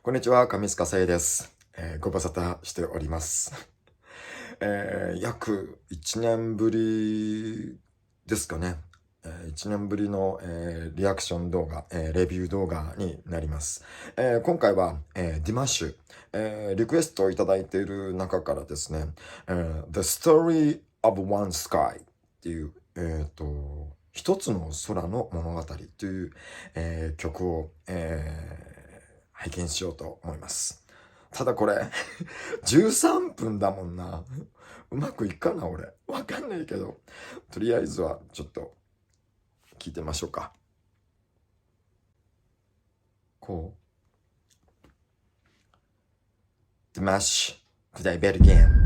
こんにちは、上須賀生です。ご無沙汰しております。約1年ぶりですかね。1年ぶりの、リアクション動画、レビュー動画になります。今回は、ディマッシュ、リクエストをいただいている中からですね、The Story of One Sky っていう、一つの空の物語という、曲を、拝見しようと思います。ただこれ、13分だもんな。うまくいくかな、俺。わかんないけど。とりあえずは、ちょっと、聞いてみましょうか。こう。The Mash. Could I bet again?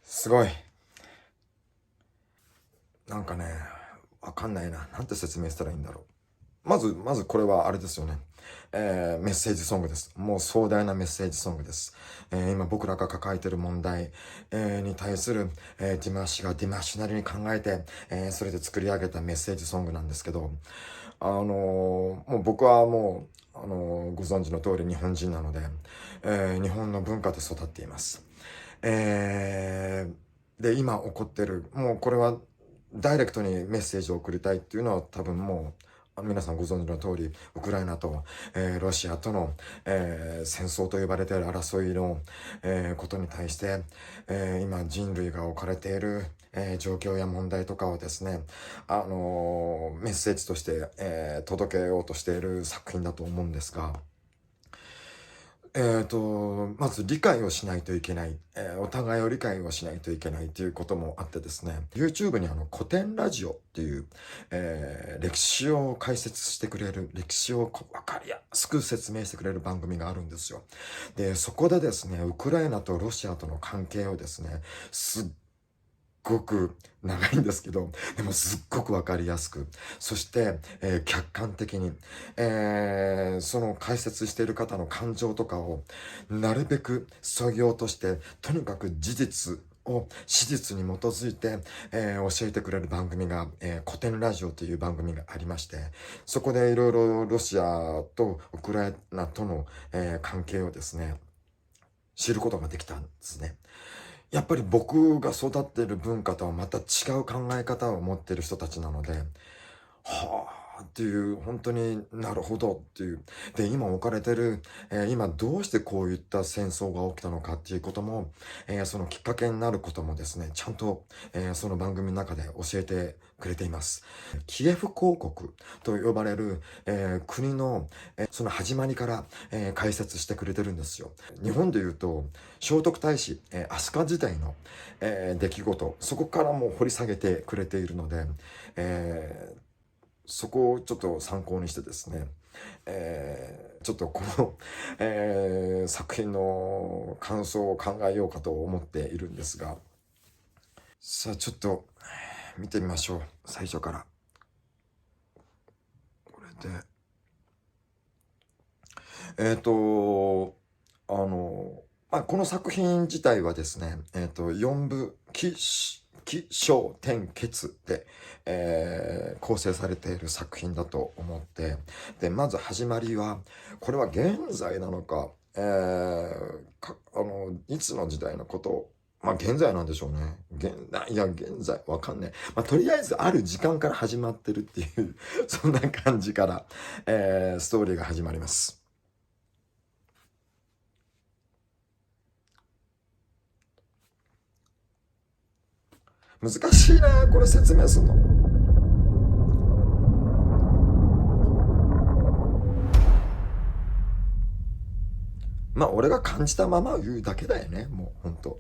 すごい。なんかね、わかんないな。なんて説明したらいいんだろう。まずこれはあれですよね。メッセージソングです。もう壮大なメッセージソングです。今僕らが抱えている問題、に対する、ディマッシュがディマッシュなりに考えて、それで作り上げたメッセージソングなんですけど、もう僕はもう、ご存知の通り日本人なので、日本の文化で育っています。で、今起こってる、もうこれはダイレクトにメッセージを送りたいっていうのは多分もう、皆さんご存知の通り、ウクライナと、ロシアとの、戦争と呼ばれている争いの、ことに対して、今人類が置かれている、状況や問題とかをですね、メッセージとして、届けようとしている作品だと思うんですが、まず理解をしないといけない、お互いを理解をしないといけないということもあってですね、YouTube に古典ラジオっていう、歴史を解説してくれる、歴史をわかりやすく説明してくれる番組があるんですよ。で、そこでですね、ウクライナとロシアとの関係をですね、すっごく長いんですけど、でもすっごくわかりやすく、そして、客観的に、その解説している方の感情とかをなるべく削ぎ落として、とにかく事実を史実に基づいて、教えてくれる番組が、古典ラジオという番組がありまして、そこでいろいろロシアとウクライナとの、関係をですね、知ることができたんですね。やっぱり僕が育っている文化とはまた違う考え方を持っている人たちなので、はあっていう、本当になるほどっていう。で、今置かれてる、今どうしてこういった戦争が起きたのかっていうことも、そのきっかけになることもですね、ちゃんと、その番組の中で教えてくれています。キエフ公国と呼ばれる、国の、その始まりから、解説してくれてるんですよ。日本で言うと、聖徳太子、飛鳥時代の、出来事、そこからも掘り下げてくれているので、そこをちょっと参考にしてですね、ちょっとこの、作品の感想を考えようかと思っているんですが、さあちょっと見てみましょう。最初から。これで、えっ、と、この作品自体はですね、4部、起承転結で、構成されている作品だと思って、で、まず始まりは、これは現在なのか、いつの時代のこと現在なんでしょうね。現在、わかんない。とりあえず、ある時間から始まってるっていうそんな感じから、ストーリーが始まります。難しいなこれ説明するの。俺が感じたまま言うだけだよね、もう、ほんと。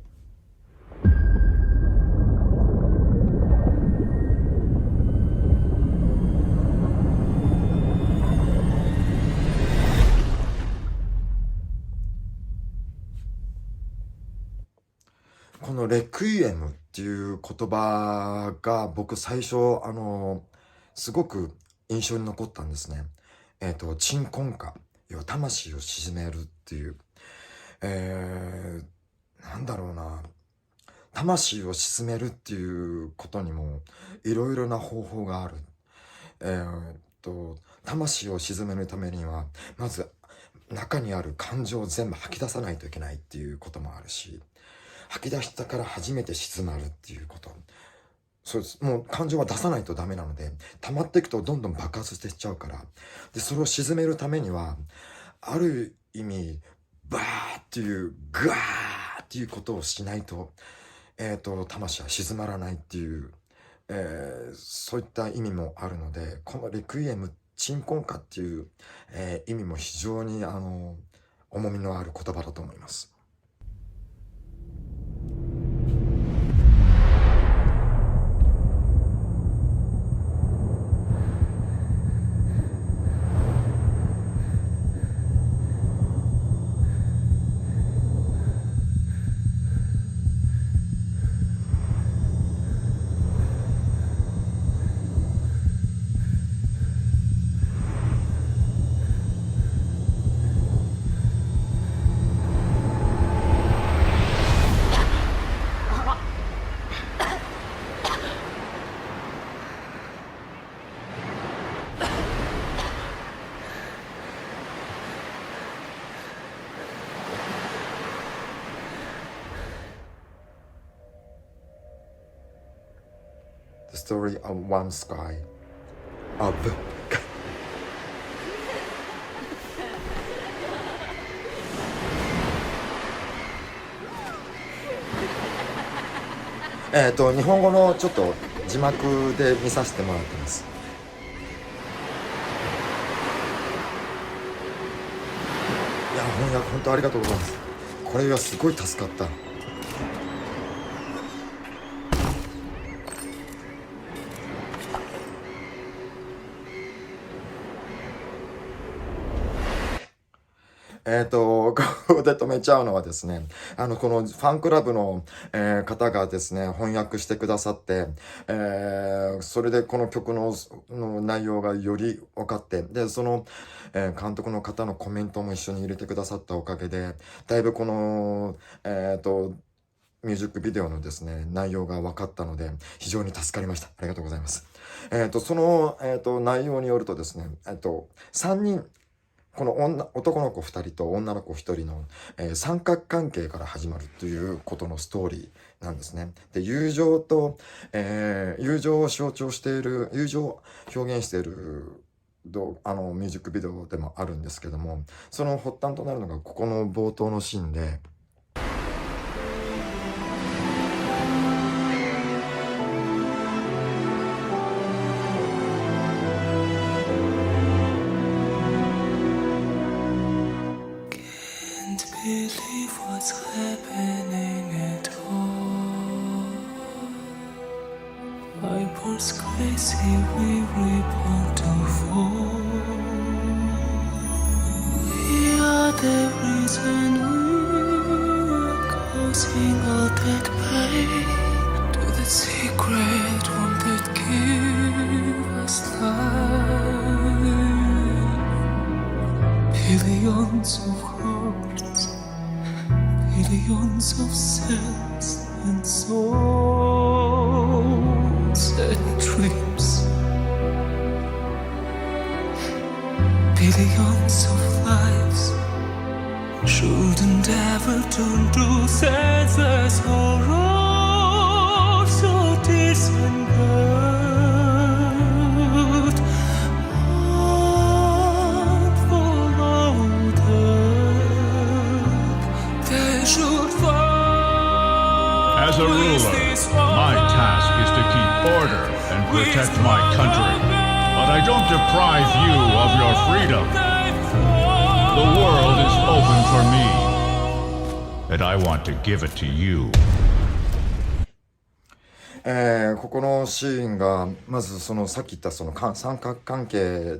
このレクイエムっていう言葉が僕最初、すごく印象に残ったんですね。鎮魂歌、要は魂を鎮めるっていう、なんだろうな、魂を鎮めるっていうことにもいろいろな方法がある。魂を鎮めるためには、まず中にある感情を全部吐き出さないといけないっていうこともあるし、吐き出したから初めて静まるっていうこと。そうです。もう感情は出さないとダメなので、溜まっていくとどんどん爆発していっちゃうから。で、それを鎮めるためには、ある意味、バーっていう、ガーっていうことをしないと、魂は静まらないっていう、そういった意味もあるので、このレクイエム、鎮魂歌っていう、意味も非常に、重みのある言葉だと思います。The story of one sky of 日本語のちょっと字幕で見させてもらってます。いや、翻訳本当ありがとうございます。これはすごい助かった。ここで止めちゃうのはですね、このファンクラブの、方がですね、翻訳してくださって、それでこの曲の内容がより分かって、で、その、監督の方のコメントも一緒に入れてくださったおかげで、だいぶこの、ミュージックビデオのですね、内容が分かったので、非常に助かりました。ありがとうございます。その、内容によるとですね、3人、この男の子2人と女の子1人の、三角関係から始まるということのストーリーなんですね。で、友情と、友情を象徴している、友情を表現しているミュージックビデオでもあるんですけども、その発端となるのがここの冒頭のシーンで、Believe what's happening at all. Eyeballs crazy, we reborn to fall. We are the reason we're causing all that pain. To the secret one that give us life. Billions of hearts, billions of cells and souls and dreams, billions of lives shouldn't ever turn to senseless horror, so tears and blood. As a ruler, my task is to keep order and protect my country. But I don't deprive you of your freedom. The world is open for me, and I want to give it to you. ここのシーンが、まずそのさっき言ったその三角関係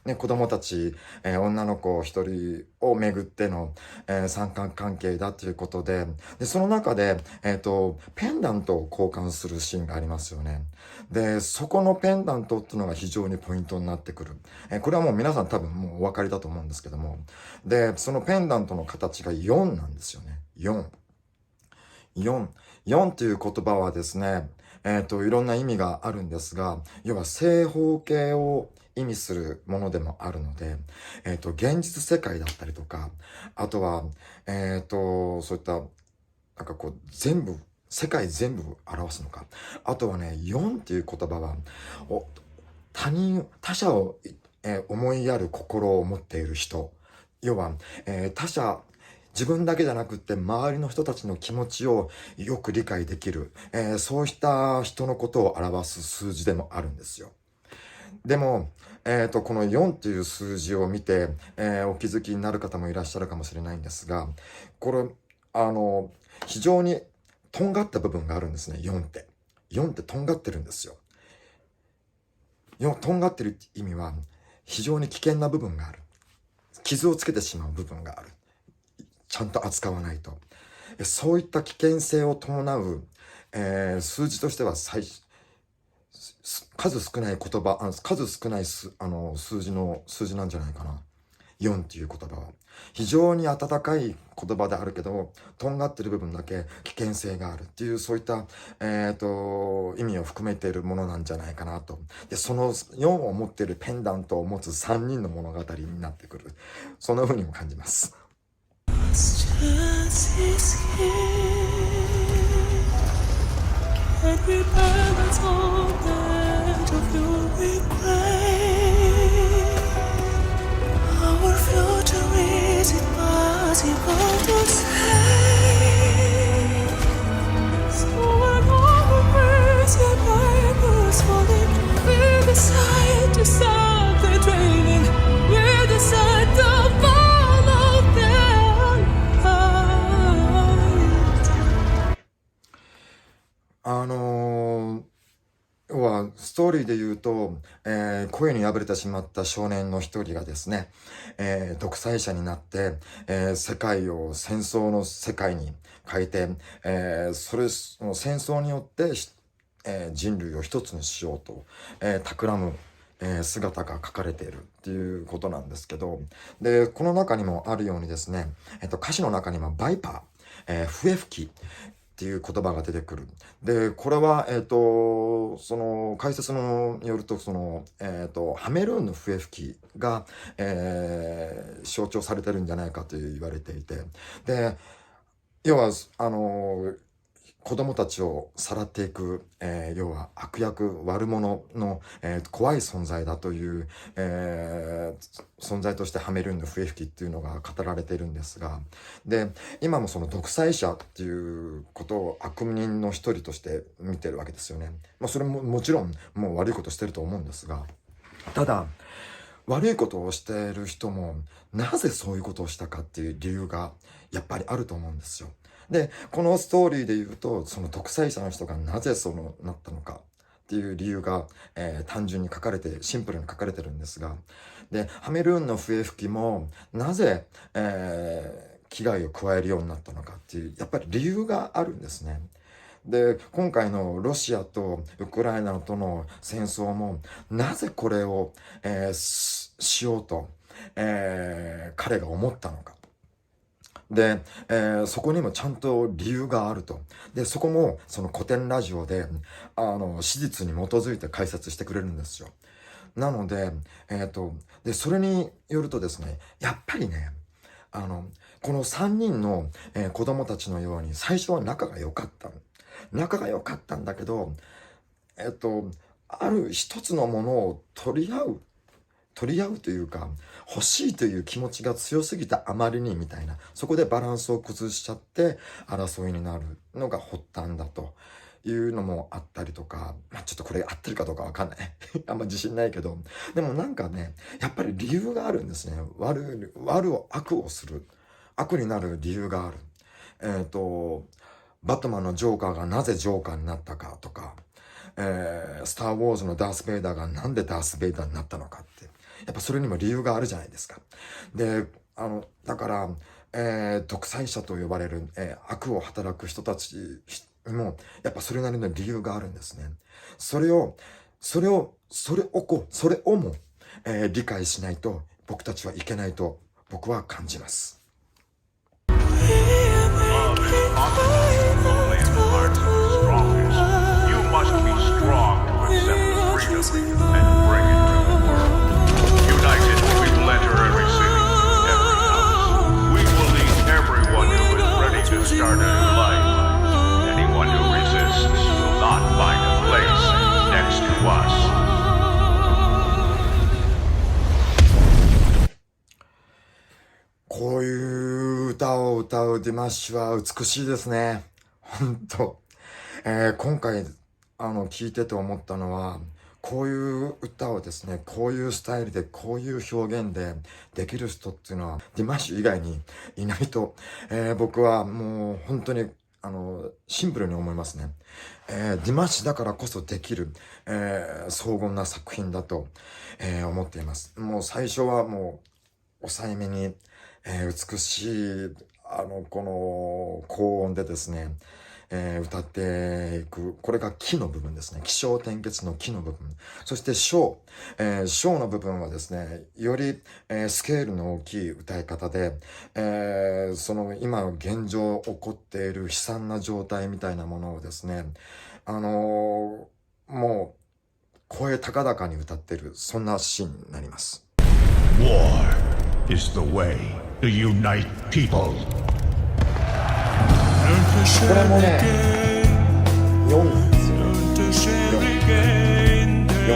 ね、子供たち、女の子一人をめぐっての、三角関係だということで、で、その中で、ペンダントを交換するシーンがありますよね。で、そこのペンダントっていうのが非常にポイントになってくる。これはもう皆さん多分もうお分かりだと思うんですけども。で、そのペンダントの形が4なんですよね。4。4という言葉はですね、いろんな意味があるんですが、要は正方形を意味するものでもあるので、現実世界だったりとか、あとは、そういった、なんかこう、世界全部表すのか。あとはね、4っていう言葉は、他者を、思いやる心を持っている人。要は、自分だけじゃなくって周りの人たちの気持ちをよく理解できる、そうした人のことを表す数字でもあるんですよ。でも、この4っていう数字を見て、お気づきになる方もいらっしゃるかもしれないんですが、これ、非常にとんがった部分があるんですね、4って。4ってとんがってるんですよ。とんがってる意味は、非常に危険な部分がある。傷をつけてしまう部分がある。ちゃんと扱わないと。そういった危険性を伴う、数字としては数少ない言葉、数少ない数字なんじゃないかな。4っていう言葉は。非常に温かい言葉であるけど、とんがってる部分だけ危険性があるっていう、そういった、意味を含めているものなんじゃないかなと。で、その4を持っているペンダントを持つ3人の物語になってくる。そんな風にも感じます。Just is here. Can we balance all that of your regret? Our future, is it possible to say? So when all the words and Bibles falling, we decide to stop the draining. We decide to follow them. 要は、ストーリーで言うと、恋に破れてしまった少年の一人がですね、独裁者になって、世界を戦争の世界に変えて、その戦争によって、人類を一つにしようと、企む、姿が書かれているっていうことなんですけど、で、この中にもあるようにですね、歌詞の中にもバイパー、笛吹き、っていう言葉が出てくる。で、これは、その解説によると、ハメルーンの笛吹きが、象徴されてるんじゃないかと言われていて、で、要は、子供たちをさらっていく、要は悪役、悪者の、怖い存在だという、存在としてハメルーンの笛吹きっていうのが語られているんですが、で、今もその独裁者っていうことを悪人の一人として見てるわけですよね。まあそれももちろんもう悪いことしてると思うんですが、ただ、悪いことをしている人もなぜそういうことをしたかっていう理由がやっぱりあると思うんですよ。で、このストーリーで言うと、その独裁者の人がなぜなったのかっていう理由が、単純にシンプルに書かれてるんですが、で、ハメルーンの笛吹きもなぜ、危害を加えるようになったのかっていう、やっぱり理由があるんですね。で、今回のロシアとウクライナとの戦争も、なぜこれを、しようと、彼が思ったのか。で、そこにもちゃんと理由があると。で、そこもその古典ラジオで、史実に基づいて解説してくれるんですよ。なので、で、それによるとですね、やっぱりね、この3人の、子供たちのように最初は仲が良かった。仲が良かったんだけど、ある一つのものを取り合うというか、欲しいという気持ちが強すぎたあまりにみたいな、そこでバランスを崩しちゃって争いになるのが発端だというのもあったりとか、まあちょっとこれ合ってるかどうかわかんない。あんま自信ないけど、でもなんかね、やっぱり理由があるんですね。悪をする。悪になる理由がある。バットマンのジョーカーがなぜジョーカーになったかとか、スター・ウォーズのダース・ベイダーがなんでダース・ベイダーになったのかってやっぱそれにも理由があるじゃないですか。で、だから、独裁者と呼ばれる、悪を働く人たちにも、やっぱそれなりの理由があるんですね。それをも、理解しないと僕たちはいけないと僕は感じます。こういう歌を歌うディマッシュは美しいですね。本当。今回、聞いてて思ったのは、こういう歌をですね、こういうスタイルで、こういう表現でできる人っていうのは、ディマッシュ以外にいないと、僕はもう本当に、シンプルに思いますね。ディマッシュだからこそできる、荘厳な作品だと、思っています。もう最初はもう、抑えめに、美しい、この高音でですね、歌っていく。これが木の部分ですね。起承転結の木の部分。そして小の部分はですね、より、スケールの大きい歌い方で、その今現状起こっている悲惨な状態みたいなものをですね、もう声高々に歌ってる、そんなシーンになります。War is the way to unite people. これもね、4なんですよ。4ですよ。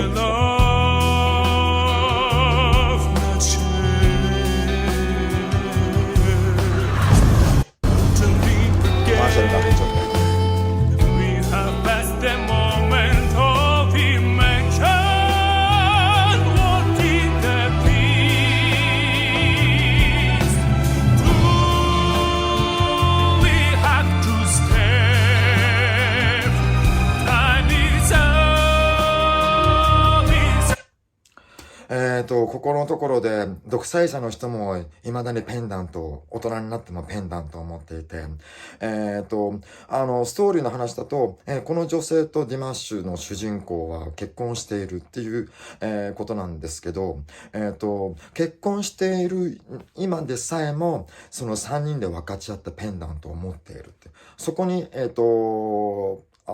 マーシャルが入っちゃった。ここのところで、独裁者の人も未だにペンダント、大人になってもペンダントを持っていて、ストーリーの話だと、この女性とディマッシュの主人公は結婚しているっていう、ことなんですけど、結婚している今でさえも、その3人で分かち合ったペンダントを持っているって。そこに、ポイ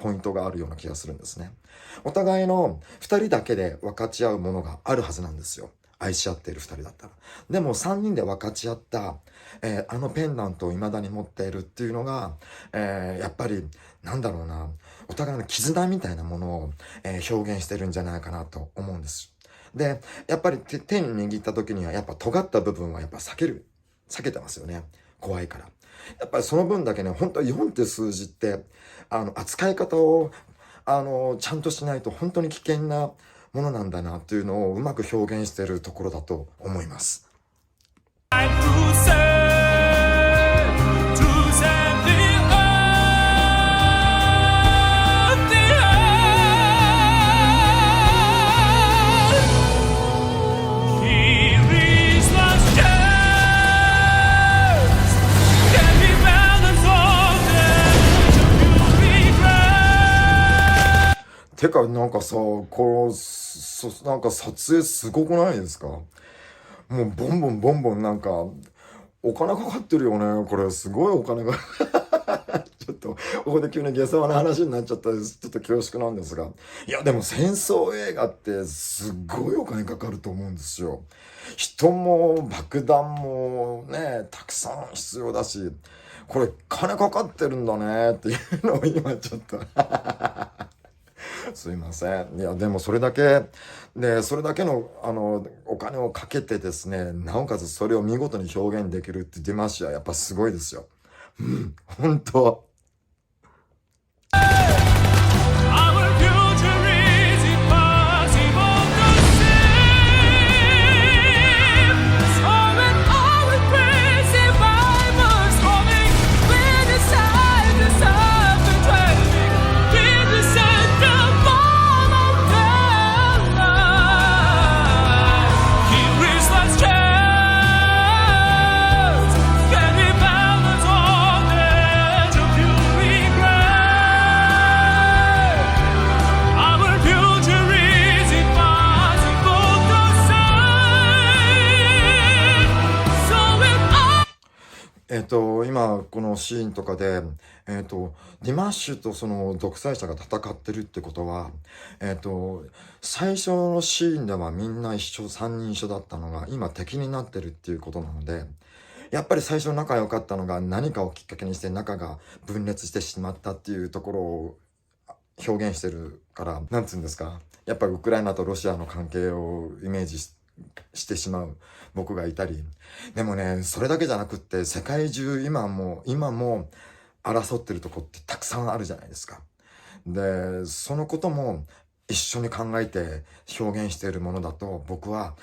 ントがあるような気がするんですね。お互いの2人だけで分かち合うものがあるはずなんですよ。愛し合っている2人だったら。でも3人で分かち合った、ペンダントを未だに持っているっていうのが、やっぱり、なんだろうな、お互いの絆みたいなものを、表現してるんじゃないかなと思うんです。で、やっぱり手に握った時には、やっぱ尖った部分はやっぱ避けてますよね。怖いから。やっぱりその分だけね、本当4って数字って、扱い方を、ちゃんとしないと本当に危険なものなんだなっていうのをうまく表現しているところだと思います。てか、なんかさ、なんか撮影すごくないですか？もうボンボンなんか、お金かかってるよね。これ、すごいお金が。ちょっと、ここで急に下世話な話になっちゃったら、ちょっと恐縮なんですが。いや、でも戦争映画ってすっごいお金かかると思うんですよ。人も爆弾もね、たくさん必要だし、これ金かかってるんだねっていうのを今ちょっと。すいません。いや、でもそれだけの、お金をかけてですね、なおかつそれを見事に表現できるってディマッシュはやっぱすごいですよ。うん、本当。今このシーンとかで、ディマッシュとその独裁者が戦ってるってことは、最初のシーンではみんな一緒、三人一緒だったのが、今敵になってるっていうことなので、やっぱり最初仲良かったのが何かをきっかけにして仲が分裂してしまったっていうところを表現してるから、なんつうんですか。やっぱりウクライナとロシアの関係をイメージしてしまう僕がいたり。でもね、それだけじゃなくって世界中今も争ってるとこってたくさんあるじゃないですか。で、そのことも一緒に考えて表現しているものだと僕は、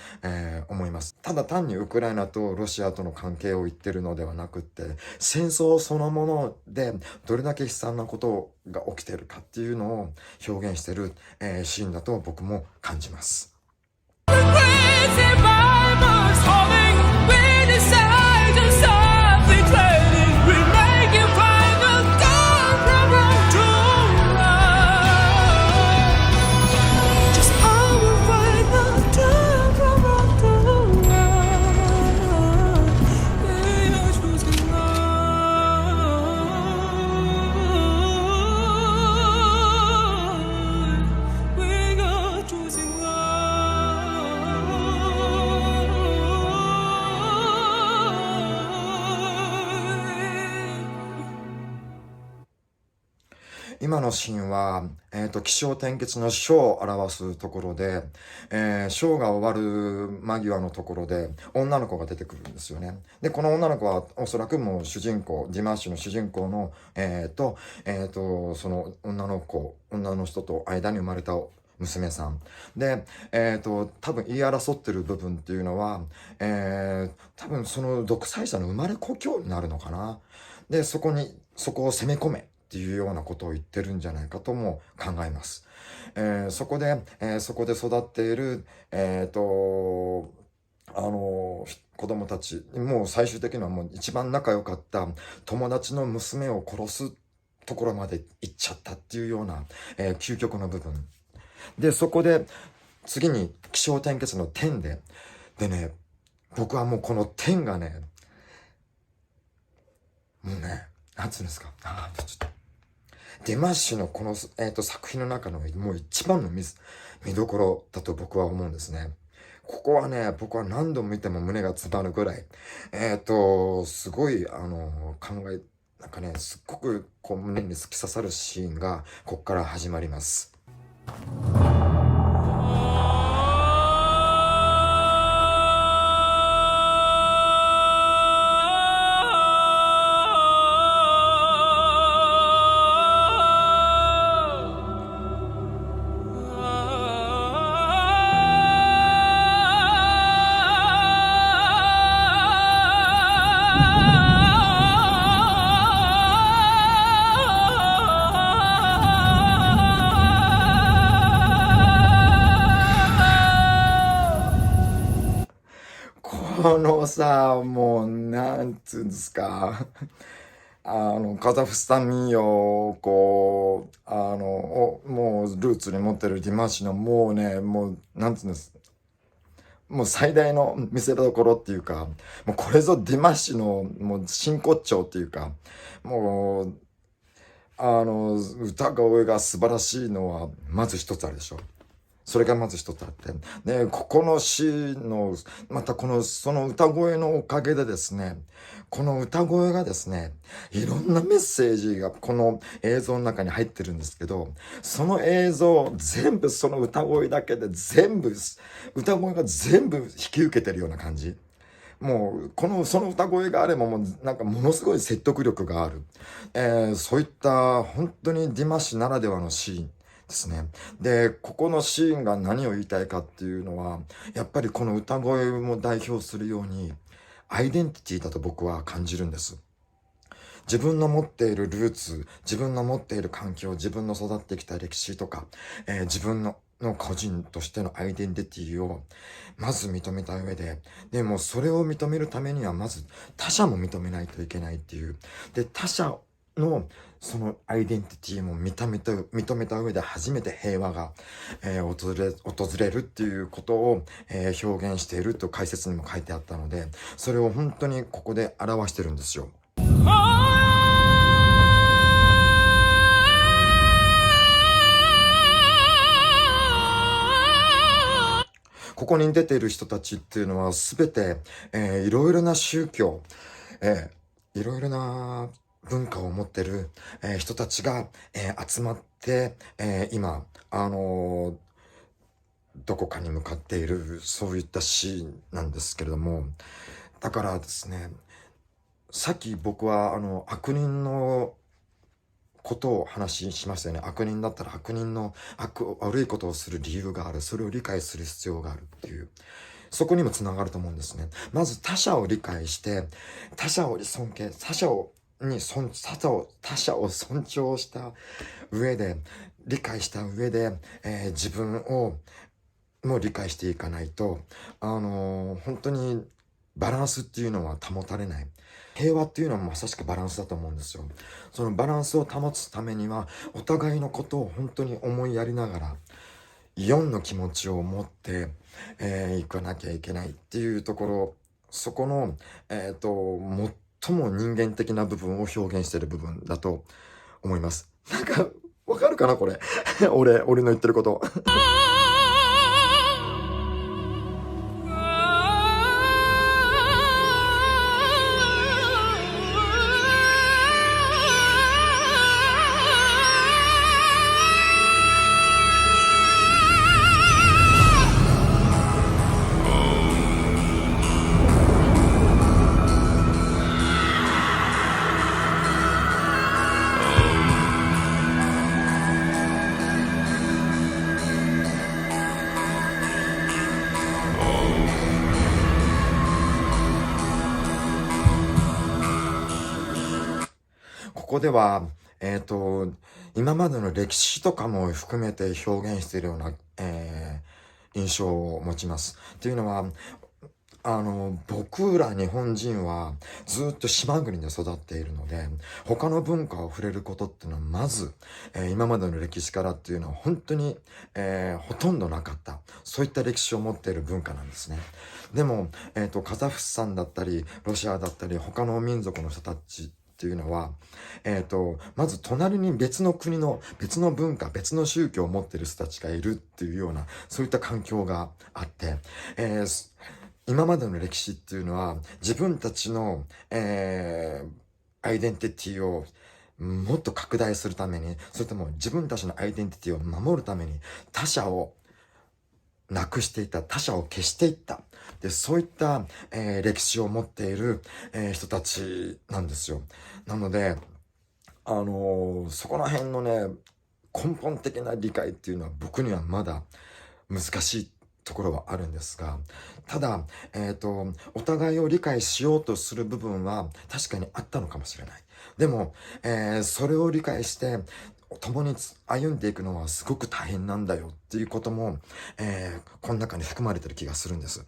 思います。ただ単にウクライナとロシアとの関係を言ってるのではなくって、戦争そのものでどれだけ悲惨なことが起きているかっていうのを表現している、シーンだと僕も感じます。Crazy Bibles falling, we decide to stop the trading. We make it final, don't problem to us. Just our final, don't problem to us. We are choosing love. We are choosing love. 今のシーンは、起承転結の章を表すところで、章が終わる間際のところで女の子が出てくるんですよね。で、この女の子はおそらくもう主人公、ディマッシュの主人公の、その女の人と間に生まれた娘さん。で、多分言い争ってる部分っていうのは、多分その独裁者の生まれ故郷になるのかな。で、そこを攻め込めっていうようなことを言ってるんじゃないかとも考えます。そこで育っている、子供たち、もう最終的にはもう一番仲良かった友達の娘を殺すところまで行っちゃったっていうような、究極の部分。で、そこで次に起承転結の点でね、僕はもうこの点がね、もうね、なんつうんですか。ちょっとディマッシュのこの、作品の中のもう一番の見どころだと僕は思うんですね。ここはね、僕は何度も見ても胸が詰まるぐらい、すごい、なんかね、すっごくこう胸に突き刺さるシーンがこっから始まります。このさ、もう、なんつうんですか。カザフスタン民謡を、こう、もう、ルーツに持ってるディマッシュの、もうね、もう、なんつうんです。もう最大の見せどころっていうか、もうこれぞディマッシュの、もう真骨頂っていうか、もう、歌声が素晴らしいのは、まず一つあるでしょ。それがまず一つあって。で、ここの詩の、またその歌声のおかげでですね、この歌声がですね、いろんなメッセージがこの映像の中に入ってるんですけど、その映像、全部その歌声だけで歌声が全部引き受けてるような感じ。もう、その歌声があればもう、なんかものすごい説得力がある。そういった本当にディマッシュならではのシーンですね。で、ここのシーンが何を言いたいかっていうのは、やっぱりこの歌声も代表するように、アイデンティティだと僕は感じるんです。自分の持っているルーツ、自分の持っている環境、自分の育ってきた歴史とか、自分の個人としてのアイデンティティをまず認めた上で、でもそれを認めるためにはまず他者も認めないといけないっていう。で、他者のそのアイデンティティも認めた上で初めて平和が、訪れるっていうことを、表現していると解説にも書いてあったので、それを本当にここで表してるんですよ。ここに出ている人たちっていうのはすべて、いろいろな宗教、いろいろな文化を持ってる、人たちが、集まって、今、どこかに向かっている、そういったシーンなんですけれども、だからですね、さっき僕は悪人のことを話しましたよね。悪人だったら悪人の悪いことをする理由がある。それを理解する必要があるっていう。そこにもつながると思うんですね。まず他者を理解して、他者を尊敬、他者を尊重した上で、理解した上で、自分をも理解していかないと、本当にバランスっていうのは保たれない。平和っていうのはまさしくバランスだと思うんですよ。そのバランスを保つためには、お互いのことを本当に思いやりながら、4の気持ちを持って、いかなきゃいけないっていうところ、そこの、最も人間的な部分を表現している部分だと思います。なんか、わかるかなこれ。俺の言ってること。ここでは、今までの歴史とかも含めて表現しているような、印象を持ちます。っていうのは、僕ら日本人はずっと島国で育っているので、他の文化を触れることっていうのはまず、今までの歴史からっていうのは本当に、ほとんどなかった。そういった歴史を持っている文化なんですね。でも、カザフスタンだったり、ロシアだったり、他の民族の人たちっていうのは、まず隣に別の国の別の文化、別の宗教を持っている人たちがいるっていうような、そういった環境があって、今までの歴史っていうのは自分たちの、アイデンティティをもっと拡大するために、それとも自分たちのアイデンティティを守るために他者をなくしていった、他者を消していった。で、そういった、歴史を持っている、人たちなんですよ。なので、そこら辺のね、根本的な理解っていうのは僕にはまだ難しいところはあるんですが、ただ、お互いを理解しようとする部分は確かにあったのかもしれない。でも、それを理解して共に歩んでいくのはすごく大変なんだよっていうことも、この中に含まれてる気がするんです。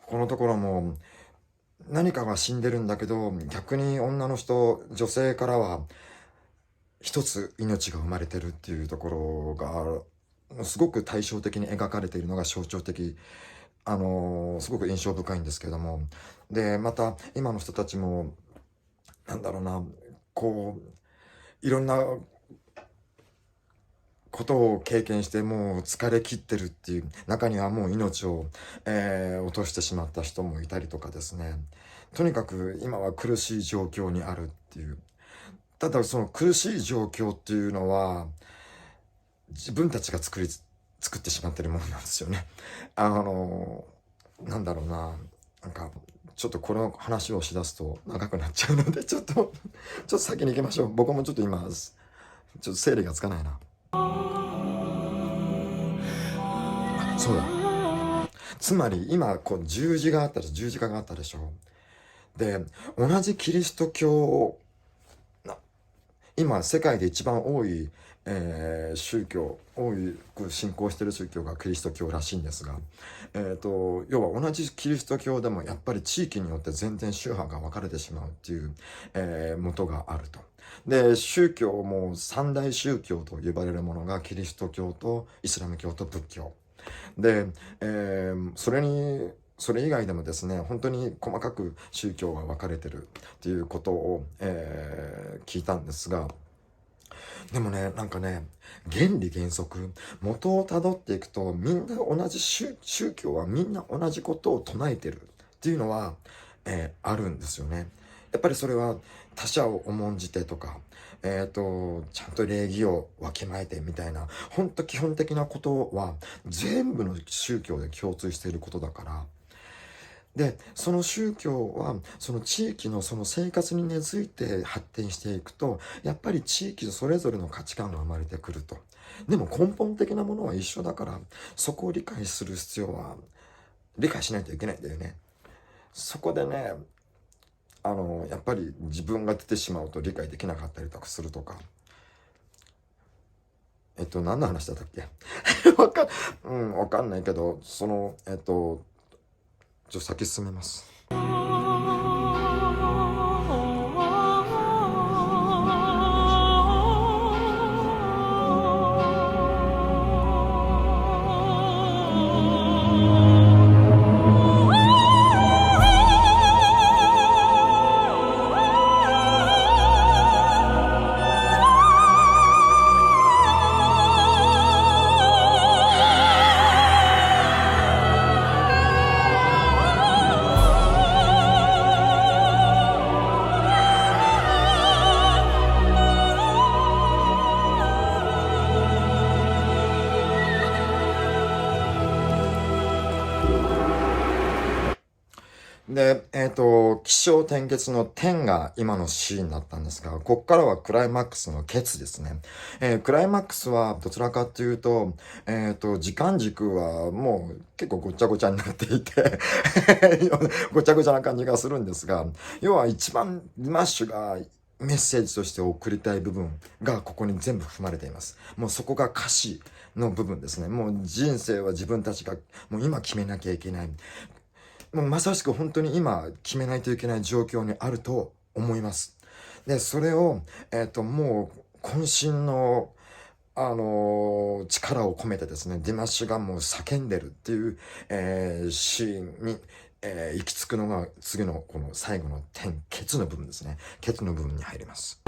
このところも何かが死んでるんだけど、逆に女性からは一つ命が生まれてるっていうところがすごく対照的に描かれているのが象徴的、すごく印象深いんですけども、でまた今の人たちもなんだろうな、こういろんなことを経験してもう疲れ切ってるっていう、中にはもう命を、落としてしまった人もいたりとかですね。とにかく今は苦しい状況にあるっていう。ただその苦しい状況っていうのは自分たちが作ってしまってるものなんですよね。なんだろうな、なんかちょっとこの話をしだすと長くなっちゃうので、ちょっと先に行きましょう。僕もちょっと今ちょっと整理がつかないな。そうだ。つまり今こう十字架があったでしょ。で、同じキリスト教、今世界で一番多い、多く信仰している宗教がキリスト教らしいんですが、要は同じキリスト教でもやっぱり地域によって全然宗派が分かれてしまうっていう、元があると。で、宗教も三大宗教と呼ばれるものがキリスト教とイスラム教と仏教。で、それ以外でもですね、本当に細かく宗教が分かれてるっていうことを、聞いたんですが、でもね、なんかね、原理原則、元をたどっていくと、みんな同じ宗教はみんな同じことを唱えてるっていうのは、あるんですよね。やっぱりそれは他者を重んじてとか、ちゃんと礼儀をわきまえてみたいな、ほんと基本的なことは全部の宗教で共通していることだから、で、その宗教は、その地域のその生活に根付いて発展していくと、やっぱり地域それぞれの価値観が生まれてくると。でも根本的なものは一緒だから、そこを理解する必要は、理解しないといけないんだよね。そこでね、やっぱり自分が出てしまうと理解できなかったりとかするとか。何の話だったっけわかんないけど、先進めます。で、起承転結の点が今のシーンだったんですが、こっからはクライマックスのケツですね。クライマックスはどちらかっていうと、時間軸はもう結構ごちゃごちゃになっていてごちゃごちゃな感じがするんですが、要は一番ディマッシュがメッセージとして送りたい部分がここに全部含まれています。もうそこが歌詞の部分ですね。もう人生は自分たちがもう今決めなきゃいけない。もうまさしく本当に今決めないといけない状況にあると思います。で、それを、もう渾身の、力を込めてですね、ディマッシュがもう叫んでるっていう、シーンに、行き着くのが次のこの最後の点、ケツの部分ですね。ケツの部分に入ります。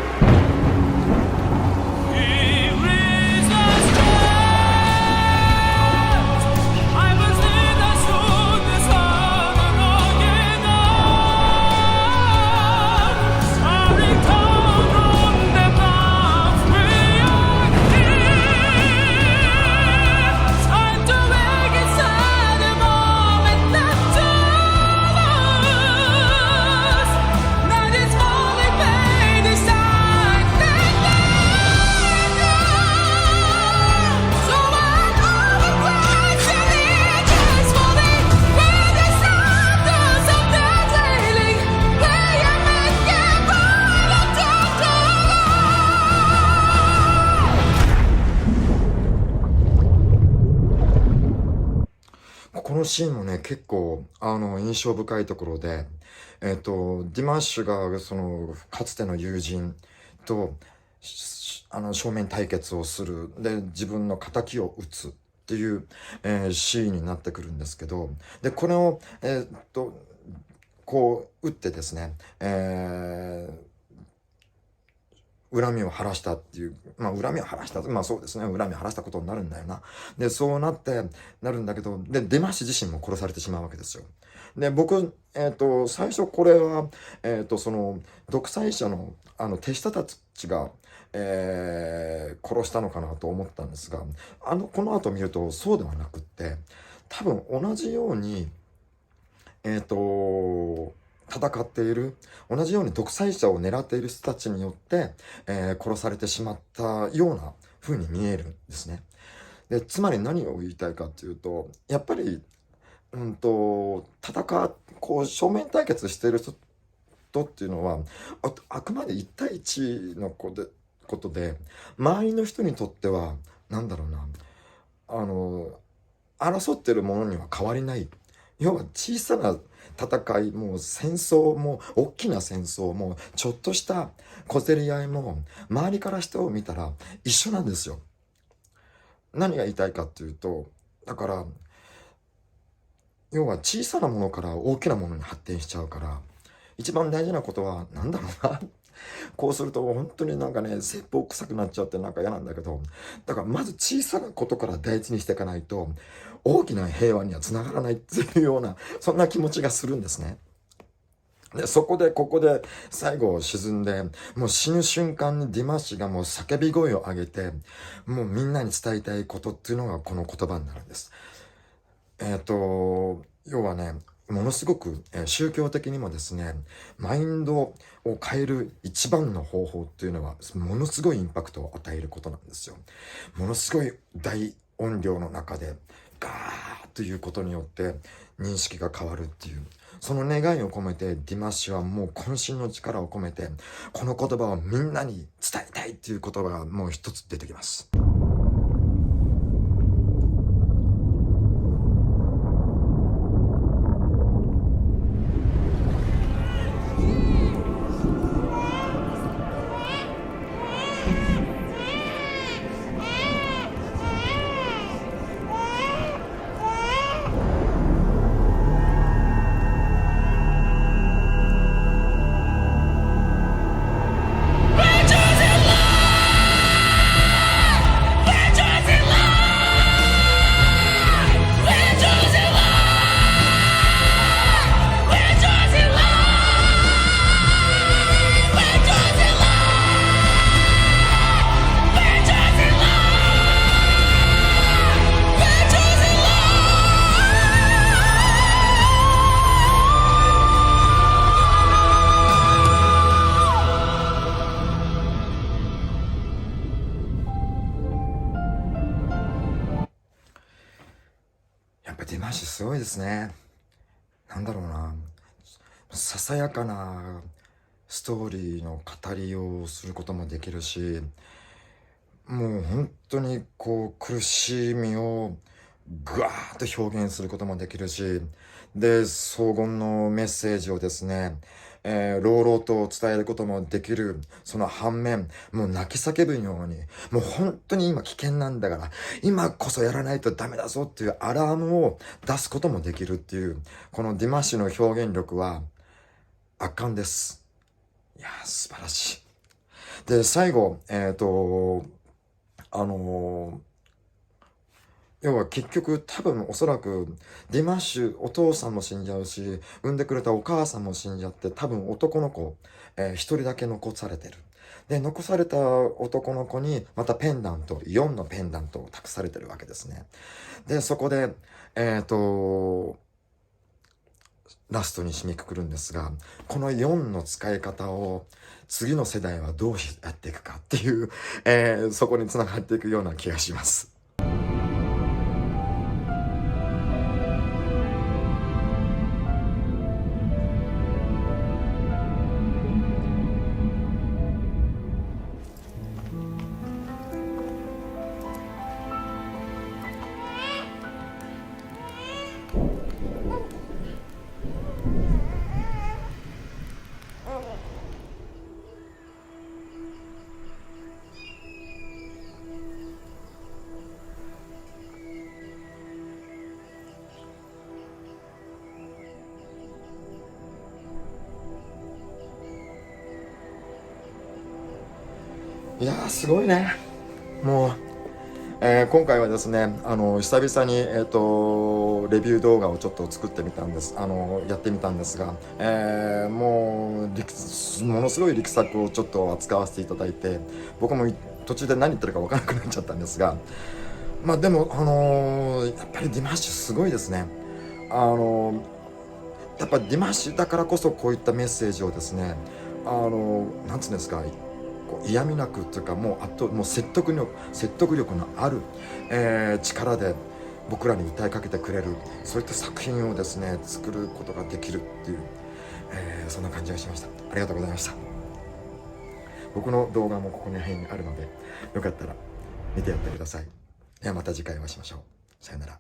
このシーンもね、結構、印象深いところで、ディマッシュが、かつての友人と、正面対決をする。で、自分の仇を撃つっていう、シーンになってくるんですけど、で、これを、こう、撃ってですね、恨みを晴らしたっていう、恨みを晴らした、そうですね、恨みを晴らしたことになるんだよな。で、そうなってなるんだけど、で、デマシ自身も殺されてしまうわけですよ。で、僕、最初これは、その、独裁者の、手下たちが、殺したのかなと思ったんですが、この後見るとそうではなくって、多分同じように、戦っている、同じように独裁者を狙っている人たちによって、殺されてしまったような風に見えるんですね。で、つまり何を言いたいかっていうと、やっぱり、正面対決している人っていうのは、あくまで1対1のことで、周りの人にとっては、なんだろうな、争ってるものには変わりない。要は小さな戦い、もう戦争も、大きな戦争も、ちょっとした小競り合いも、周りから人を見たら一緒なんですよ。何が言いたいかっていうと、だから、要は小さなものから大きなものに発展しちゃうから、一番大事なことは、なんだろうな。こうすると本当になんかね、説法臭くなっちゃってなんか嫌なんだけど、だからまず小さなことから大事にしていかないと、大きな平和にはつながらないっていうような、そんな気持ちがするんですね。で、ここで最後沈んで、もう死ぬ瞬間にディマッシュがもう叫び声を上げて、もうみんなに伝えたいことっていうのがこの言葉になるんです。要はね、ものすごく、宗教的にもですね、マインドを変える一番の方法っていうのは、ものすごいインパクトを与えることなんですよ。ものすごい大音量の中で、ガーということによって認識が変わるっていう。その願いを込めて、ディマッシュはもう渾身の力を込めて、この言葉をみんなに伝えたいっていう言葉がもう一つ出てきます。やっぱディマッシュすごいですね。なんだろうな。ささやかなストーリーの語りをすることもできるし、もう本当にこう苦しみをぐわーっと表現することもできるし、で、荘厳のメッセージをですね、朗々と伝えることもできる。その反面、もう泣き叫ぶように、もう本当に今危険なんだから、今こそやらないとダメだぞっていうアラームを出すこともできるっていう、このディマッシュの表現力は圧巻です。いやー、素晴らしい。で、最後、要は結局多分おそらくディマッシュお父さんも死んじゃうし、産んでくれたお母さんも死んじゃって、多分男の子、一人だけ残されてる。で、残された男の子にまたペンダント、4のペンダントを託されてるわけですね。で、そこで、ラストに締めくくるんですが、この4の使い方を次の世代はどうやっていくかっていう、そこに繋がっていくような気がします。いやー、すごいね。もう、今回はですね、久々に、レビュー動画をちょっと作ってみたんです。やってみたんですが、もう、ものすごい力作をちょっと扱わせていただいて、僕も途中で何言ってるか分からなくなっちゃったんですが、まあでも、やっぱりディマッシュすごいですね。やっぱディマッシュだからこそこういったメッセージをですね、なんつうんですか、こう嫌味なくというか、もう説得力のある、力で僕らに歌いかけてくれる、そういった作品をですね作ることができるっていう、そんな感じがしました。ありがとうございました。僕の動画もここの辺にあるので、よかったら見てやってください。ではまた次回お会いしましょう。さよなら。